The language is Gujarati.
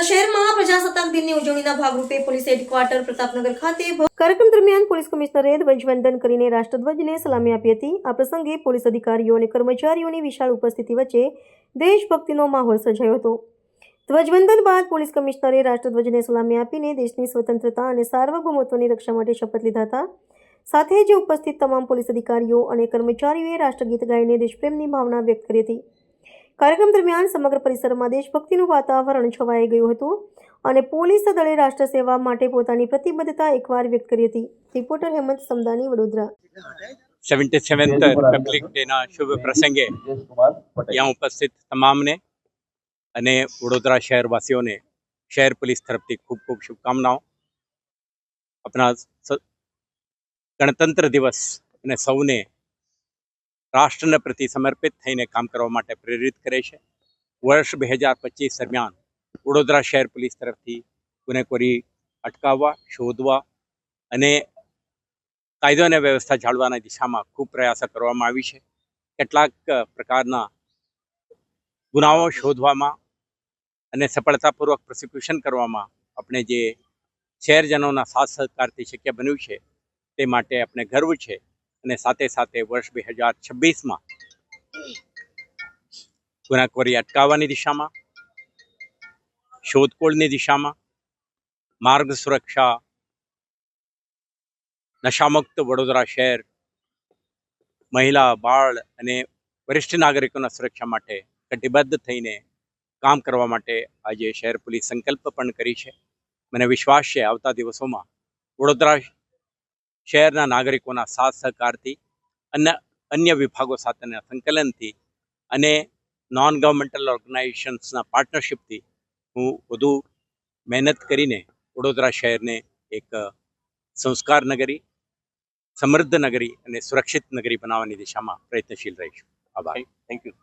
શહેરમાં પ્રજાસત્તાક દિનની ઉજવણીના ભાગરૂપે પોલીસ હેડક્વાર્ટર પ્રતાપનગર ખાતે કાર્યક્રમ દરમિયાન પોલીસ કમિશનરે ધ્વજવંદન કરીને રાષ્ટ્રધ્વજને સલામી આપી હતી। આ પ્રસંગે પોલીસ અધિકારીઓ અને કર્મચારીઓની વિશાળ ઉપસ્થિતિ વચ્ચે દેશભક્તિનો માહોલ સર્જાયો હતો। ધ્વજવંદન બાદ પોલીસ કમિશનરે રાષ્ટ્રધ્વજને સલામી આપીને દેશની સ્વતંત્રતા અને સાર્વભૌમત્વની રક્ષા માટે શપથ લીધા હતા। સાથે જ ઉપસ્થિત તમામ પોલીસ અધિકારીઓ અને કર્મચારીઓએ રાષ્ટ્રગીત ગાઈને દેશપ્રેમની ભાવના વ્યક્ત કરી હતી। કાર્યક્રમ દરમિયાન સમગ્ર પરિસરમાં દેશભક્તિનું વાતાવરણ છવાઈ ગયું હતું અને પોલીસ દળે રાષ્ટ્ર સેવા માટે પોતાની પ્રતિબદ્ધતા એકવાર વ્યક્ત કરી હતી। Reporter Hemant Samdani, Vadodara. 77th republic ડેના શુભ પ્રસંગે यहाँ ઉપસ્થિત તમામને અને વડોદરા શહેરવાસીઓને શહેર પોલીસ તરફથી ખૂબ ખૂબ શુભકામનાઓ। આપણા ગણતંત્ર દિવસ અને સૌને રાષ્ટ્રના પ્રતિ સમર્પિત થઈને કામ કરવા માટે પ્રેરિત કરે છે। વર્ષ 2025 દરમિયાન વડોદરા શહેર પોલીસ તરફથી ગુનેખોરી અટકાવવા, શોધવા અને કાયદો અને વ્યવસ્થા જાળવવાની દિશામાં ખૂબ પ્રયાસો કરવામાં આવી છે। કેટલાક પ્રકારના ગુનાઓ શોધવામાં અને સફળતાપૂર્વક પ્રોસિક્યુશન કરવામાં આપણે જે શહેરજનોના સાથ સહકારથી શક્ય બન્યું છે તે માટે આપણે ગર્વ છે। અને સાથે સાથે વર્ષ 2026માં ગુનાખોરી અટકાવવાની દિશામાં, શોધખોળની દિશામાં, માર્ગ સુરક્ષા, નશામુક્ત વડોદરા શહેર, મહિલા, બાળ અને વરિષ્ઠ નાગરિકોના સુરક્ષા માટે કટિબદ્ધ થઈને કામ કરવા માટે આજે શહેર પોલીસ સંકલ્પ પણ કરી છે। મને વિશ્વાસ છે આવતા દિવસોમાં વડોદરા શહેરના નાગરિકોના સાથ સહકારથી અને અન્ય વિભાગો સાથેના સંકલનથી અને નોન ગવર્મેન્ટલ ઓર્ગેનાઇઝેશન્સના પાર્ટનરશિપથી હું વધુ મહેનત કરીને વડોદરા શહેરને એક સંસ્કાર નગરી, સમૃદ્ધ નગરી અને સુરક્ષિત નગરી બનાવવાની દિશામાં પ્રયત્નશીલ રહીશું। આભાર। Thank you.